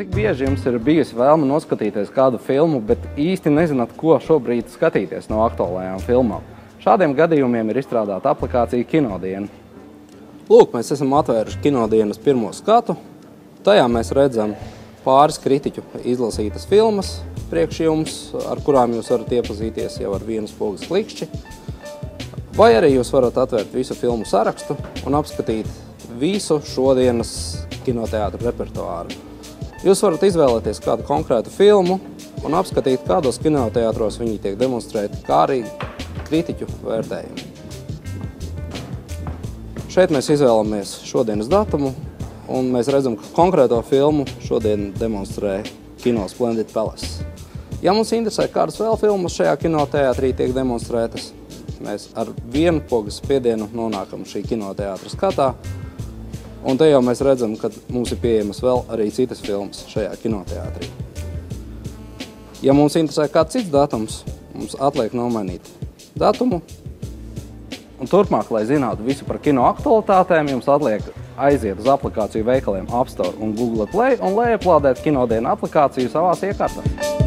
Cik bieži jums ir bijusi vēlme noskatīties kādu filmu, bet īsti nezināt, ko šobrīd skatīties no aktuālajām filmām? Šādiem gadījumiem ir izstrādāta aplikācija Kinodiena. Lūk, mēs esam atvēruši Kinodienas pirmo skatu. Tajā mēs redzam pāris kritiķu izlasītas filmas priekš jums, ar kurām jūs varat iepazīties jau ar vienu spogas klikšķi. Vai arī jūs varat atvērt visu filmu sarakstu un apskatīt visu šodienas kinoteātra repertuāru. Jūs varat izvēlēties kādu konkrētu filmu un apskatīt, kādos kinoteātros viņi tiek demonstrēti, kā arī kritiķu vērtējumi. Šeit mēs izvēlamies šodienas datumu, un mēs redzam, ka konkrēto filmu šodien demonstrē Kino Splendid Palace. Ja mums interesē, kādas vēl filmas šajā kinoteātrī tiek demonstrētas, mēs ar vienu pogas spiedienu nonākam šī kinoteātra skatā, un te jau mēs redzam, ka mums ir pieejamas vēl arī citas filmas šajā kinoteātrī. Ja mums interesē kāds cits datums, mums atliek nomainīt datumu. Un turpmāk, lai zinātu visu par kino aktualitātēm, jums atliek aiziet uz aplikāciju veikaliem App Store un Google Play un lejuplādēt Kinodiena aplikāciju savās iekārtās.